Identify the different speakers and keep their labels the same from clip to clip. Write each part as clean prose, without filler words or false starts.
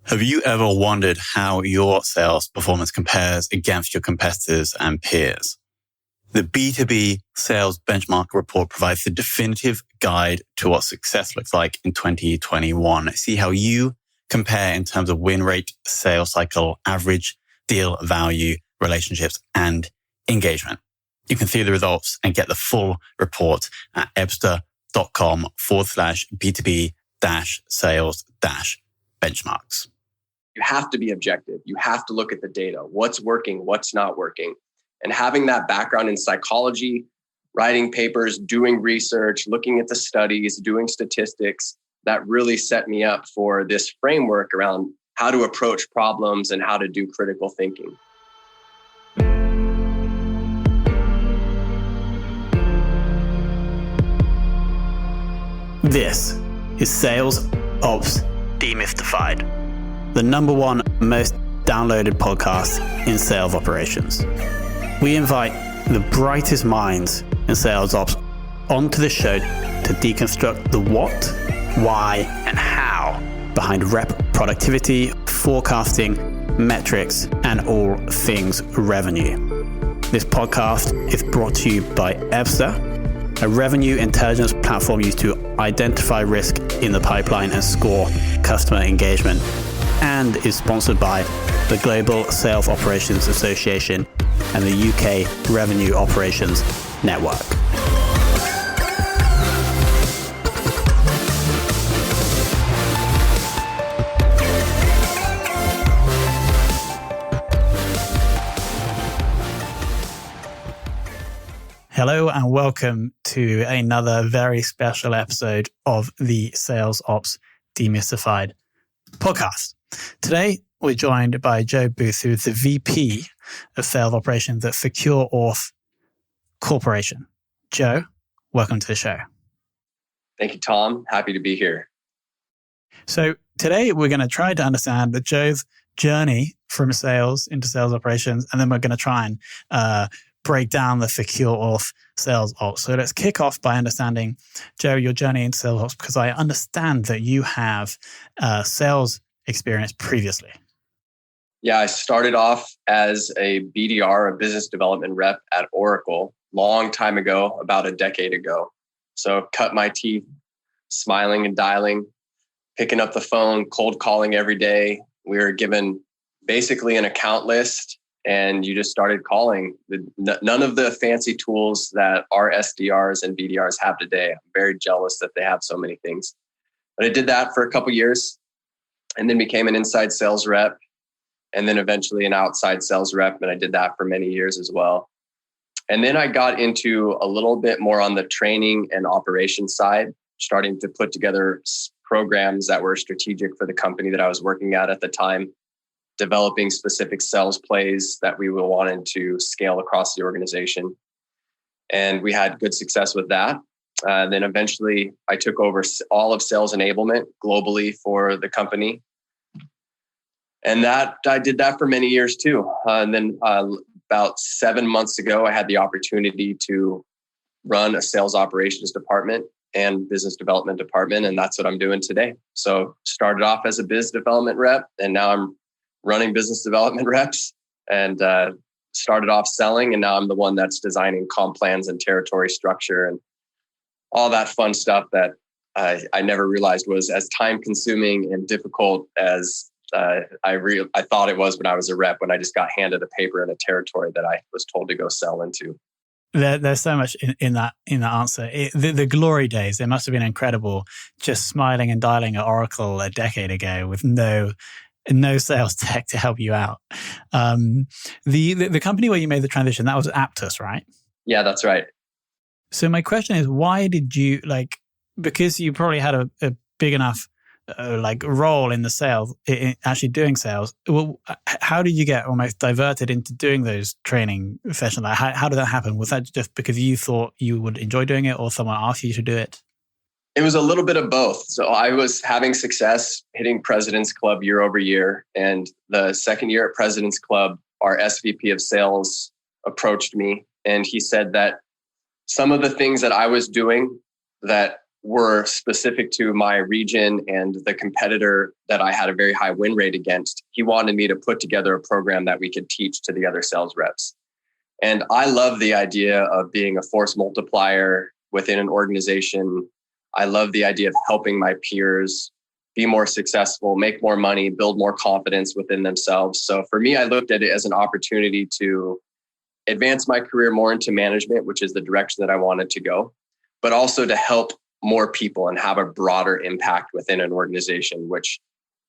Speaker 1: Have you ever wondered how your sales performance compares against your competitors and peers? The B2B Sales Benchmark Report provides the definitive guide to what success looks like in 2021. See how you compare in terms of win rate, sales cycle, average deal value, relationships, and engagement. You can see the results and get the full report at ebsta.com/B2B-sales-benchmarks.
Speaker 2: You have to be objective. You have to look at the data. What's working, what's not working. And having that background in psychology, writing papers, doing research, looking at the studies, doing statistics, that really set me up for this framework around how to approach problems and how to do critical thinking.
Speaker 1: This is Sales Ops Demystified, the number one most downloaded podcast in sales operations. We invite the brightest minds in sales ops onto the show to deconstruct the what, why, and how behind rep productivity, forecasting, metrics, and all things revenue. This podcast is brought to you by Ebsta, a revenue intelligence platform used to identify risk in the pipeline and score customer engagement, and is sponsored by the Global Sales Operations Association and the UK Revenue Operations Network. Hello and welcome to another very special episode of the Sales Ops Demystified podcast. Today, we're joined by Joe Booth, who is the VP of Sales Operations at Secure Auth Corporation. Joe, welcome to the show.
Speaker 2: Thank you, Tom. Happy to be here.
Speaker 1: So today, we're going to try to understand Joe's journey from sales into sales operations, and then we're going to try and break down the Secure Auth sales ops. So let's kick off by understanding, Joe, your journey into sales ops, because I understand that you have sales experience previously.
Speaker 2: Yeah, I started off as a BDR, a business development rep at Oracle, long time ago, about a decade ago. So cut my teeth, smiling and dialing, picking up the phone, cold calling every day. We were given basically an account list, and you just started calling. None of the fancy tools that our SDRs and BDRs have today. I'm very jealous that they have so many things. But I did that for a couple years and then became an inside sales rep and then eventually an outside sales rep. And I did that for many years as well. And then I got into a little bit more on the training and operations side, starting to put together programs that were strategic for the company that I was working at the time, developing specific sales plays that we wanted to scale across the organization. And we had good success with that. Then eventually I took over all of sales enablement globally for the company. And that I did that for many years too. And then about 7 months ago, I had the opportunity to run a sales operations department and business development department. And that's what I'm doing today. So started off as a business development rep, and now I'm running business development reps, and started off selling. And now I'm the one that's designing comp plans and territory structure and all that fun stuff that I never realized was as time consuming and difficult as I thought it was when I was a rep, when I just got handed a paper and a territory that I was told to go sell into.
Speaker 1: There's so much in that answer. The glory days, they must have been incredible, just smiling and dialing at Oracle a decade ago with no sales tech to help you out. The company where you made the transition, that was Aptus, right?
Speaker 2: Yeah, that's right.
Speaker 1: So my question is, why did you, because you probably had a big enough role in the sales, in actually doing sales, well, how did you get almost diverted into doing those training sessions? How did that happen? Was that just because you thought you would enjoy doing it, or someone asked you to do it?
Speaker 2: It was a little bit of both. So I was having success hitting President's Club year over year. And the second year at President's Club, our SVP of sales approached me, and he said that some of the things that I was doing that were specific to my region and the competitor that I had a very high win rate against. He wanted me to put together a program that we could teach to the other sales reps. And I love the idea of being a force multiplier within an organization. I love the idea of helping my peers be more successful, make more money, build more confidence within themselves. So for me, I looked at it as an opportunity to advance my career more into management, which is the direction that I wanted to go, but also to help more people and have a broader impact within an organization, which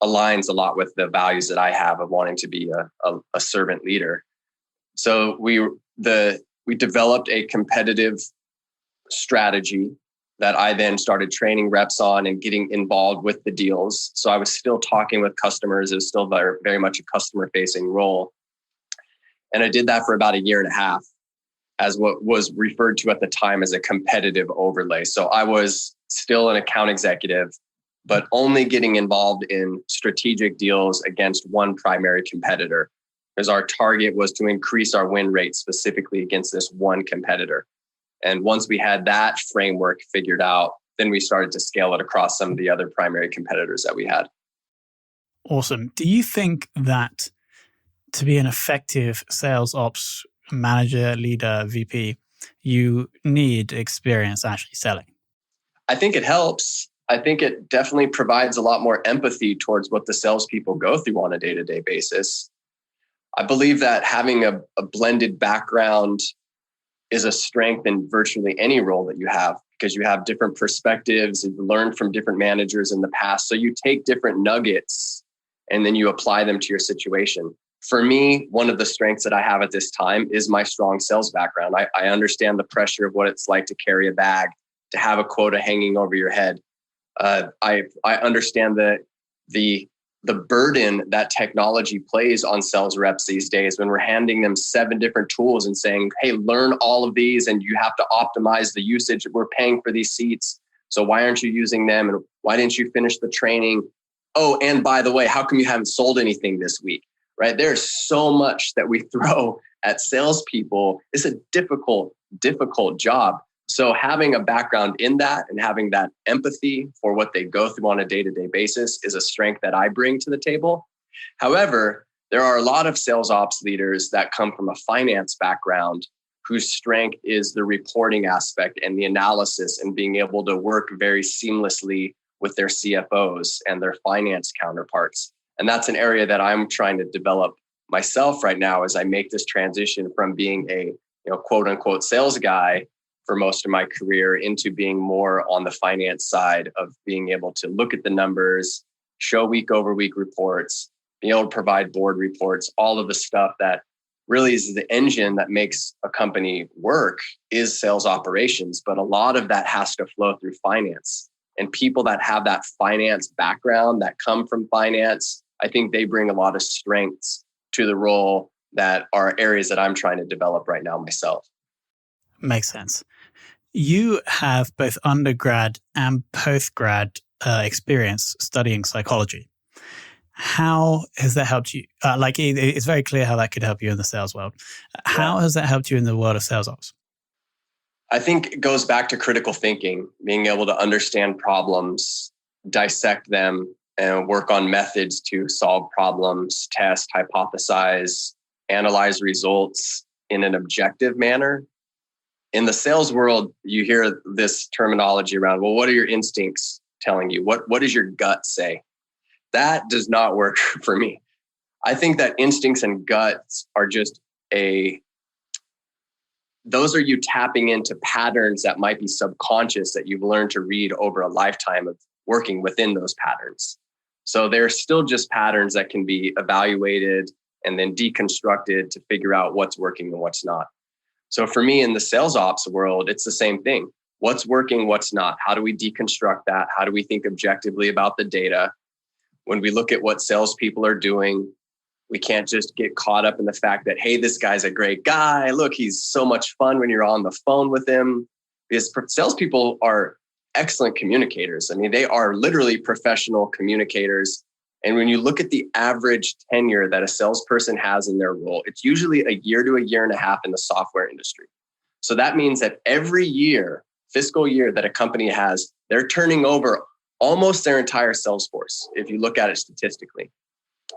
Speaker 2: aligns a lot with the values that I have of wanting to be a servant leader. So we developed a competitive strategy that I then started training reps on and getting involved with the deals. So I was still talking with customers. It was still very, very much a customer-facing role. And I did that for about a year and a half as what was referred to at the time as a competitive overlay. So I was still an account executive, but only getting involved in strategic deals against one primary competitor, because our target was to increase our win rate specifically against this one competitor. And once we had that framework figured out, then we started to scale it across some of the other primary competitors that we had.
Speaker 1: Awesome. Do you think that to be an effective sales ops manager, leader, VP, you need experience actually selling?
Speaker 2: I think it helps. I think it definitely provides a lot more empathy towards what the salespeople go through on a day-to-day basis. I believe that having a blended background is a strength in virtually any role that you have, because you have different perspectives, you've learned from different managers in the past. So you take different nuggets and then you apply them to your situation. For me, one of the strengths that I have at this time is my strong sales background. I understand the pressure of what it's like to carry a bag, to have a quota hanging over your head. I understand the burden that technology plays on sales reps these days when we're handing them 7 different tools and saying, hey, learn all of these and you have to optimize the usage. We're paying for these seats. So why aren't you using them? And why didn't you finish the training? Oh, and by the way, how come you haven't sold anything this week? Right? There's so much that we throw at salespeople. It's a difficult job. So having a background in that and having that empathy for what they go through on a day-to-day basis is a strength that I bring to the table. However, there are a lot of sales ops leaders that come from a finance background whose strength is the reporting aspect and the analysis and being able to work very seamlessly with their CFOs and their finance counterparts. And that's an area that I'm trying to develop myself right now as I make this transition from being a quote unquote sales guy for most of my career into being more on the finance side of being able to look at the numbers, show week over week reports, being able to provide board reports, all of the stuff that really is the engine that makes a company work is sales operations. But a lot of that has to flow through finance. And people that have that finance background, that come from finance, I think they bring a lot of strengths to the role that are areas that I'm trying to develop right now myself.
Speaker 1: Makes sense. You have both undergrad and postgrad experience studying psychology. How has that helped you? It's very clear how that could help you in the sales world. How has that helped you in the world of sales ops?
Speaker 2: I think it goes back to critical thinking, being able to understand problems, dissect them, and work on methods to solve problems, test, hypothesize, analyze results in an objective manner. In the sales world, you hear this terminology around, well, what are your instincts telling you? What does your gut say? That does not work for me. I think that instincts and guts are just those are you tapping into patterns that might be subconscious that you've learned to read over a lifetime of working within those patterns. So they're still just patterns that can be evaluated and then deconstructed to figure out what's working and what's not. So for me in the sales ops world, it's the same thing. What's working, what's not? How do we deconstruct that? How do we think objectively about the data? When we look at what salespeople are doing, we can't just get caught up in the fact that, hey, this guy's a great guy. Look, he's so much fun when you're on the phone with him. Because salespeople are excellent communicators. I mean, they are literally professional communicators. And when you look at the average tenure that a salesperson has in their role, it's usually a year to a year and a half in the software industry. So that means that every year, fiscal year that a company has, they're turning over almost their entire sales force, if you look at it statistically.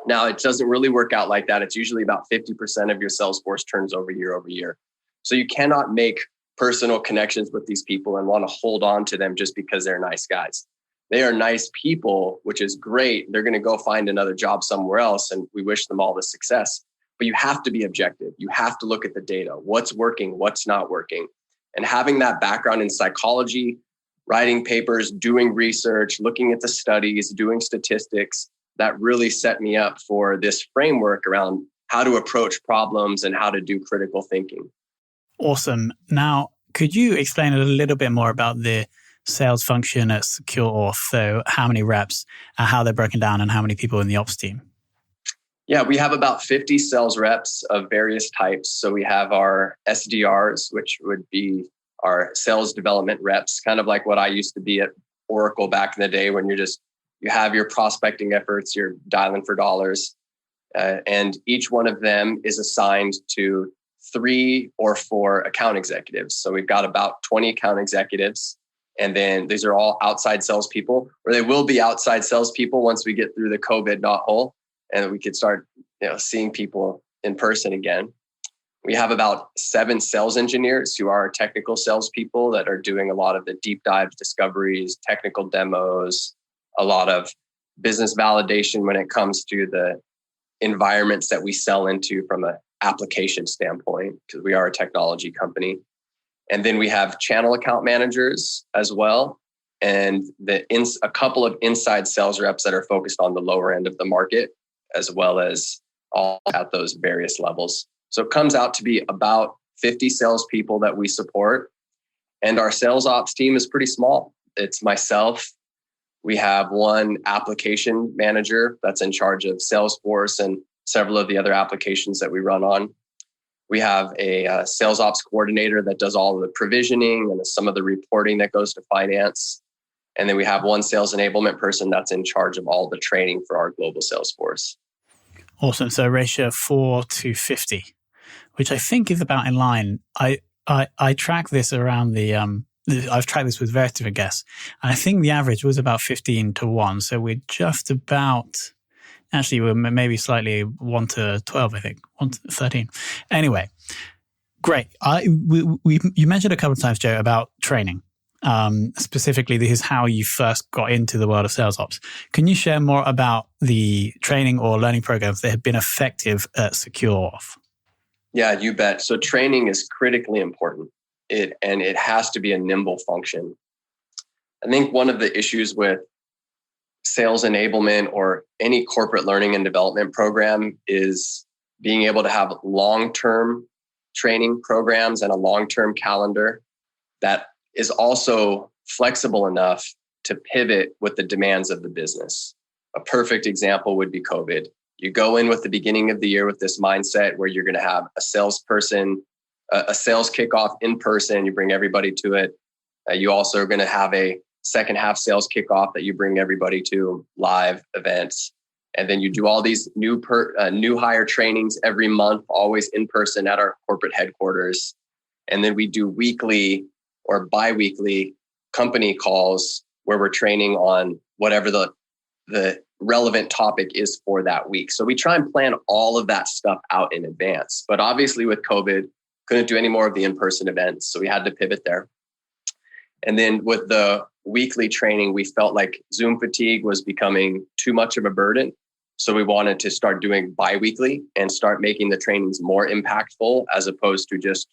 Speaker 2: Now, it doesn't really work out like that. It's usually about 50% of your sales force turns over year. So you cannot make personal connections with these people and want to hold on to them just because they're nice guys. They are nice people, which is great. They're going to go find another job somewhere else, and we wish them all the success. But you have to be objective. You have to look at the data. What's working? What's not working? And having that background in psychology, writing papers, doing research, looking at the studies, doing statistics, that really set me up for this framework around how to approach problems and how to do critical thinking.
Speaker 1: Awesome. Now, could you explain a little bit more about the sales function at SecureAuth? So how many reps, how they're broken down, and how many people in the ops team?
Speaker 2: Yeah, we have about 50 sales reps of various types. So we have our SDRs, which would be our sales development reps, kind of like what I used to be at Oracle back in the day, when you have your prospecting efforts, you're dialing for dollars. And each one of them is assigned to 3 or 4 account executives. So we've got about 20 account executives. And then these are all outside salespeople, or they will be outside salespeople once we get through the COVID knothole and we could start seeing people in person again. We have about 7 sales engineers who are technical salespeople that are doing a lot of the deep dive discoveries, technical demos, a lot of business validation when it comes to the environments that we sell into from an application standpoint, because we are a technology company. And then we have channel account managers as well, and a couple of inside sales reps that are focused on the lower end of the market, as well as all at those various levels. So it comes out to be about 50 salespeople that we support. And our sales ops team is pretty small. It's myself. We have one application manager that's in charge of Salesforce and several of the other applications that we run on. We have a sales ops coordinator that does all of the provisioning and some of the reporting that goes to finance. And then we have one sales enablement person that's in charge of all the training for our global sales force.
Speaker 1: Awesome. So ratio 4 to 50, which I think is about in line. I track this around I've tried this with various different guests, and I think the average was about 15 to 1. So we're just about, actually we're maybe slightly 1 to 12, I think, 1 to 13. Anyway, great. You mentioned a couple of times, Joe, about training. Specifically, this is how you first got into the world of sales ops. Can you share more about the training or learning programs that have been effective at SecureAuth?
Speaker 2: Yeah, you bet. So training is critically important. It has to be a nimble function. I think one of the issues with sales enablement or any corporate learning and development program is being able to have long-term training programs and a long-term calendar that is also flexible enough to pivot with the demands of the business. A perfect example would be COVID. You go in with the beginning of the year with this mindset where you're going to have a salesperson, a sales kickoff in person. You bring everybody to it. You also are going to have a second half sales kickoff that you bring everybody to, live events. And then you do all these new hire trainings every month, always in person at our corporate headquarters. And then we do weekly or bi-weekly company calls where we're training on whatever the relevant topic is for that week. So we try and plan all of that stuff out in advance. But obviously with COVID, couldn't do any more of the in-person events. So we had to pivot there. And then with the weekly training, we felt like Zoom fatigue was becoming too much of a burden. So we wanted to start doing bi-weekly and start making the trainings more impactful, as opposed to just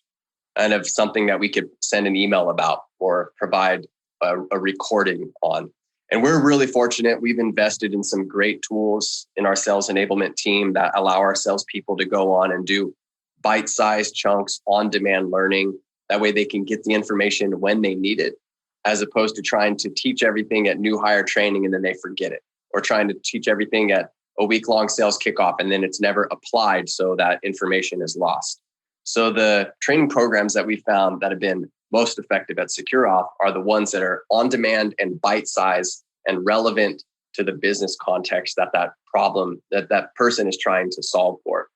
Speaker 2: kind of something that we could send an email about or provide a recording on. And we're really fortunate. We've invested in some great tools in our sales enablement team that allow our salespeople to go on and do bite-sized chunks, on-demand learning. That way they can get the information when they need it, as opposed to trying to teach everything at new hire training and then they forget it, or trying to teach everything at a week-long sales kickoff and then it's never applied, so that information is lost. So the training programs that we found that have been most effective at SecureAuth are the ones that are on demand and bite-sized and relevant to the business context that problem that person is trying to solve for.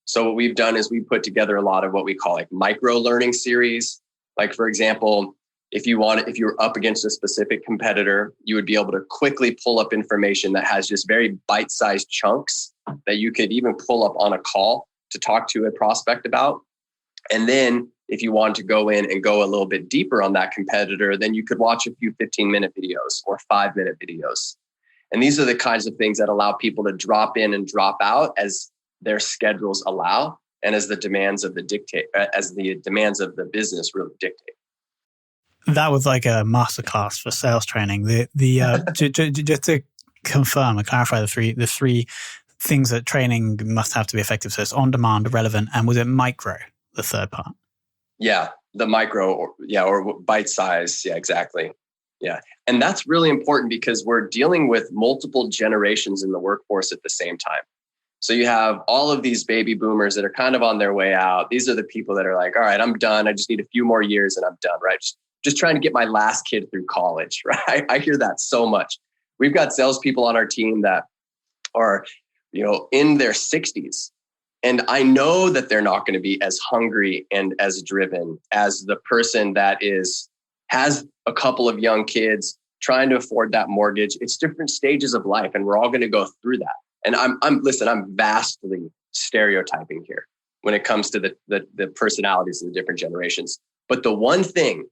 Speaker 2: So what we've done is we put together a lot of what we call like micro learning series. Like, for example, If you're up against a specific competitor, you would be able to quickly pull up information that has just very bite-sized chunks that you could even pull up on a call to talk to a prospect about. And then if you want to go in and go a little bit deeper on that competitor, then you could watch a few 15-minute videos or 5-minute videos. And these are the kinds of things that allow people to drop in and drop out as their schedules allow and as the demands of the business really dictate.
Speaker 1: That was like a masterclass for sales training. Just to confirm and clarify the three things that training must have to be effective. So it's on demand, relevant, and was it micro, the third part?
Speaker 2: Yeah, the micro, or bite size. Yeah, exactly. Yeah. And that's really important because we're dealing with multiple generations in the workforce at the same time. So you have all of these baby boomers that are kind of on their way out. These are the people that are like, all right, I'm done. I just need a few more years and I'm done, right? Just trying to get my last kid through college, right? I hear that so much. We've got salespeople on our team that are, in their 60s. And I know that they're not going to be as hungry and as driven as the person that has a couple of young kids trying to afford that mortgage. It's different stages of life, and we're all going to go through that. And I'm vastly stereotyping here when it comes to the personalities of the different generations. But the one thing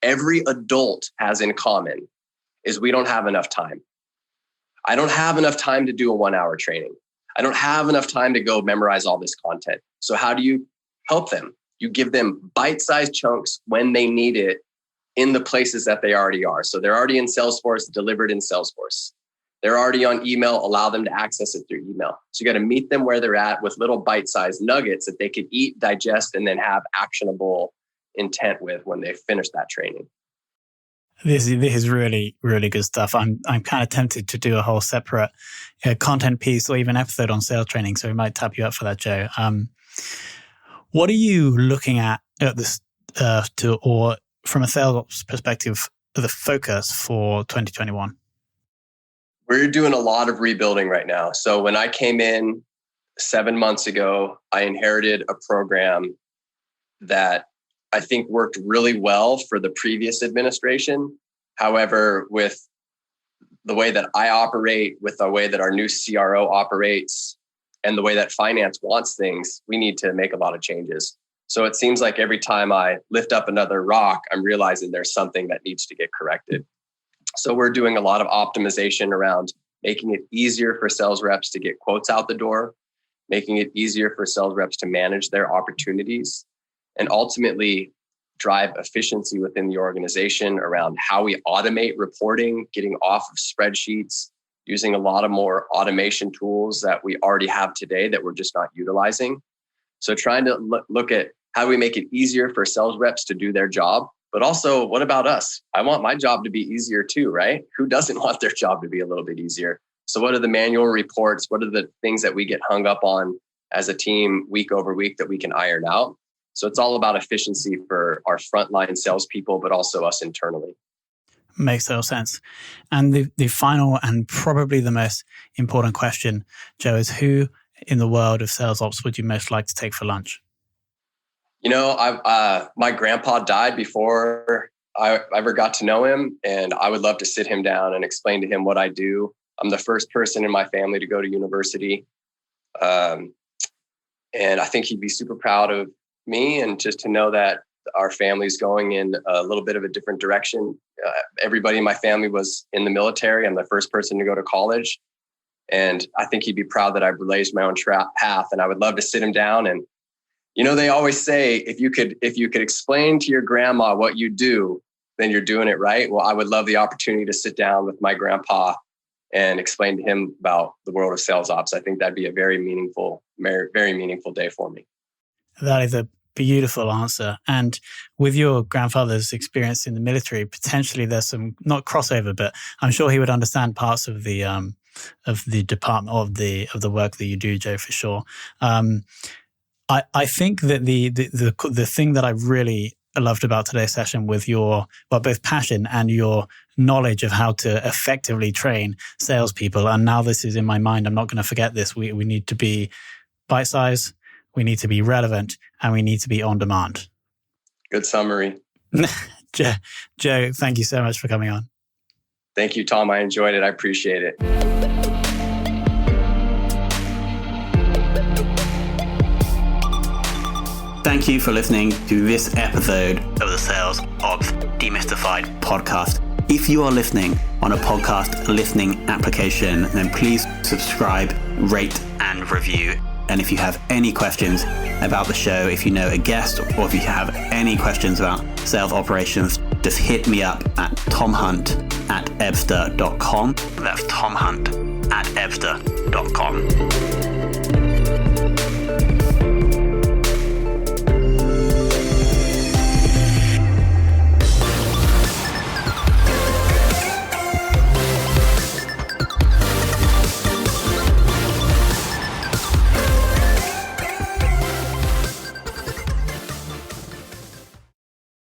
Speaker 2: every adult has in common is we don't have enough time. I don't have enough time to do a 1-hour training. I don't have enough time to go memorize all this content. So how do you help them? You give them bite-sized chunks when they need it in the places that they already are. So they're already in Salesforce, delivered in Salesforce. They're already on email, allow them to access it through email. So you got to meet them where they're at with little bite-sized nuggets that they could eat, digest, and then have actionable intent with when they finish that training.
Speaker 1: This is really, really good stuff. I'm kind of tempted to do a whole separate content piece or even episode on sales training. So we might tap you up for that, Joe. What are you looking at this or from a sales perspective, the focus for 2021?
Speaker 2: We're doing a lot of rebuilding right now. So when I came in 7 months ago, I inherited a program that I think worked really well for the previous administration. However, with the way that I operate, with the way that our new CRO operates, and the way that finance wants things, we need to make a lot of changes. So it seems like every time I lift up another rock, I'm realizing there's something that needs to get corrected. So we're doing a lot of optimization around making it easier for sales reps to get quotes out the door, making it easier for sales reps to manage their opportunities, and ultimately drive efficiency within the organization around how we automate reporting, getting off of spreadsheets, using a lot of more automation tools that we already have today that we're just not utilizing. So trying to look at how do we make it easier for sales reps to do their job, but also what about us? I want my job to be easier too, right? Who doesn't want their job to be a little bit easier? So what are the manual reports? What are the things that we get hung up on as a team week over week that we can iron out? So it's all about efficiency for our frontline salespeople, but also us internally.
Speaker 1: Makes total sense. And the final and probably the most important question, Joe, is who in the world of sales ops would you most like to take for lunch?
Speaker 2: My grandpa died before I ever got to know him, and I would love to sit him down and explain to him what I do. I'm the first person in my family to go to university. And I think he'd be super proud of me, and just to know that our family's going in a little bit of a different direction. Everybody in my family was in the military. I'm the first person to go to college. And I think he'd be proud that I blazed my own path. And I would love to sit him down. And, they always say, if you could explain to your grandma what you do, then you're doing it right. Well, I would love the opportunity to sit down with my grandpa and explain to him about the world of sales ops. I think that'd be a very meaningful day for me.
Speaker 1: That is a beautiful answer. And with your grandfather's experience in the military, potentially there's some, not crossover, but I'm sure he would understand parts of the department of the work that you do, Joe, for sure. I think that the thing that I really loved about today's session with your both passion and your knowledge of how to effectively train salespeople, and now this is in my mind, I'm not going to forget this. We need to be bite-sized, we need to be relevant, and we need to be on demand.
Speaker 2: Good summary.
Speaker 1: Joe, thank you so much for coming on.
Speaker 2: Thank you, Tom. I enjoyed it. I appreciate it.
Speaker 1: Thank you for listening to this episode of the Sales Ops Demystified podcast. If you are listening on a podcast listening application, then please subscribe, rate, and review. And if you have any questions about the show, if you know a guest, or if you have any questions about sales operations, just hit me up at tomhunt@ebster.com. That's tomhunt@ebster.com.